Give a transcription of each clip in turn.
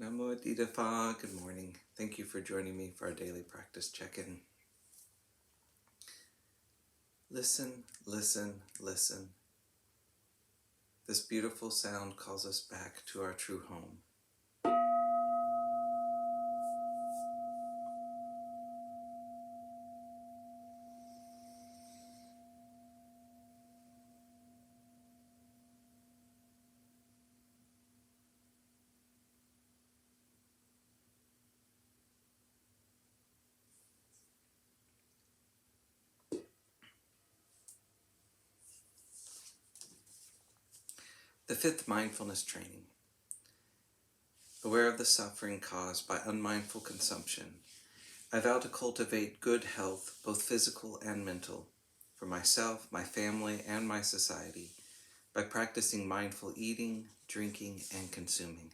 Namo Phat, good morning. Thank you for joining me for our daily practice check-in. Listen, listen, listen. This beautiful sound calls us back to our true home. The fifth mindfulness training. Aware of the suffering caused by unmindful consumption, I vow to cultivate good health, both physical and mental, for myself, my family, and my society, by practicing mindful eating, drinking, and consuming.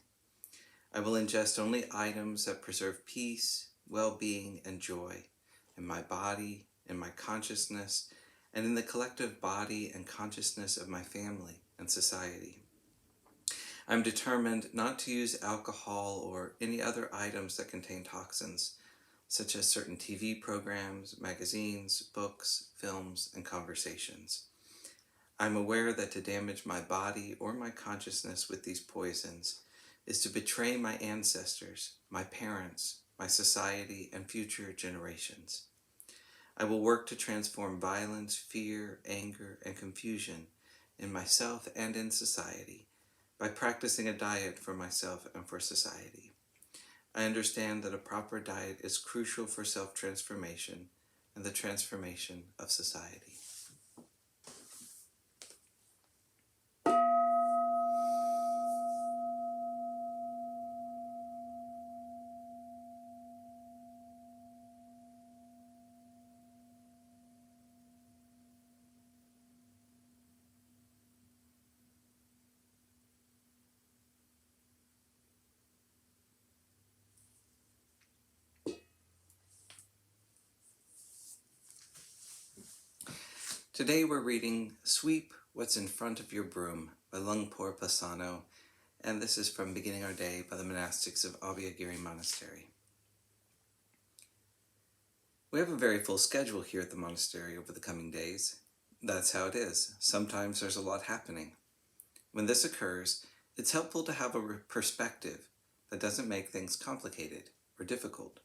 I will ingest only items that preserve peace, well-being, and joy in my body, in my consciousness, and in the collective body and consciousness of my family and society. I'm determined not to use alcohol or any other items that contain toxins, such as certain TV programs, magazines, books, films, and conversations. I'm aware that to damage my body or my consciousness with these poisons is to betray my ancestors, my parents, my society, and future generations. I will work to transform violence, fear, anger, and confusion in myself and in society by practicing a diet for myself and for society. I understand that a proper diet is crucial for self-transformation and the transformation of society. Today we're reading Sweep What's in Front of Your Broom by Lungpor Pasano, and this is from Beginning Our Day by the monastics of Abhayagiri Monastery. We have a very full schedule here at the monastery over the coming days. That's how it is. Sometimes there's a lot happening. When this occurs, it's helpful to have a perspective that doesn't make things complicated or difficult.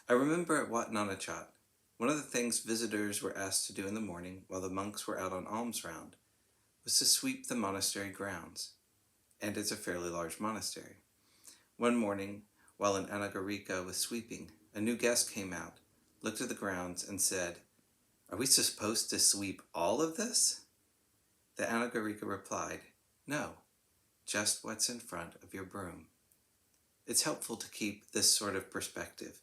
I remember at Wat Nanachat, one of the things visitors were asked to do in the morning while the monks were out on alms round was to sweep the monastery grounds, and it's a fairly large monastery. One morning, while an Anagarika was sweeping, a new guest came out, looked at the grounds, and said, "Are we supposed to sweep all of this?" The Anagarika replied, "No, just what's in front of your broom." It's helpful to keep this sort of perspective.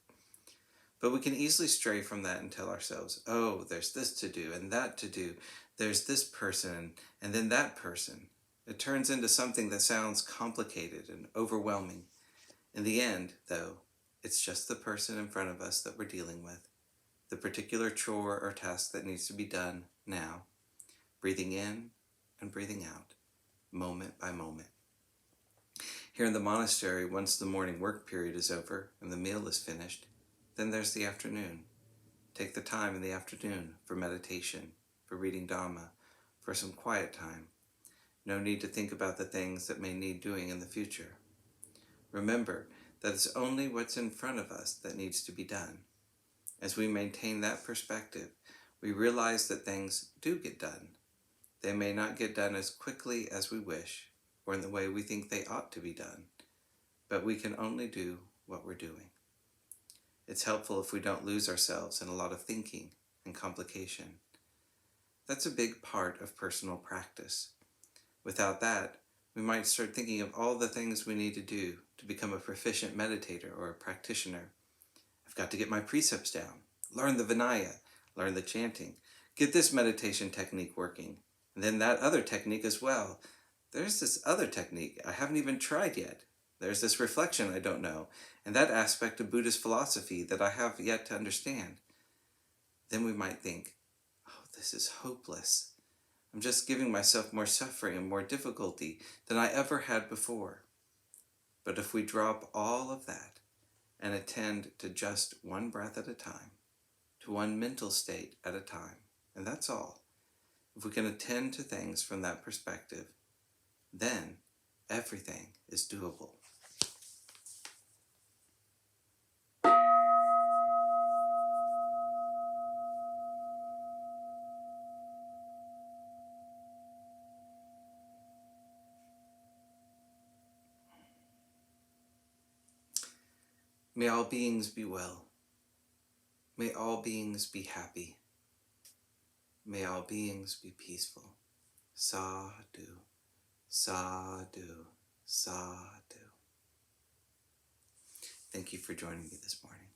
But we can easily stray from that and tell ourselves, oh, there's this to do and that to do. There's this person and then that person. It turns into something that sounds complicated and overwhelming. In the end, though, it's just the person in front of us that we're dealing with, the particular chore or task that needs to be done now, breathing in and breathing out, moment by moment. Here in the monastery, once the morning work period is over and the meal is finished, then there's the afternoon. Take the time in the afternoon for meditation, for reading Dhamma, for some quiet time. No need to think about the things that may need doing in the future. Remember that it's only what's in front of us that needs to be done. As we maintain that perspective, we realize that things do get done. They may not get done as quickly as we wish, or in the way we think they ought to be done, but we can only do what we're doing. It's helpful if we don't lose ourselves in a lot of thinking and complication. That's a big part of personal practice. Without that, we might start thinking of all the things we need to do to become a proficient meditator or a practitioner. I've got to get my precepts down, learn the Vinaya, learn the chanting, get this meditation technique working, and then that other technique as well. There's this other technique I haven't even tried yet. There's this reflection I don't know, and that aspect of Buddhist philosophy that I have yet to understand. Then we might think, oh, this is hopeless. I'm just giving myself more suffering and more difficulty than I ever had before. But if we drop all of that and attend to just one breath at a time, to one mental state at a time, and that's all, if we can attend to things from that perspective, then everything is doable. May all beings be well. May all beings be happy. May all beings be peaceful. Sadhu, sadhu, sadhu. Thank you for joining me this morning.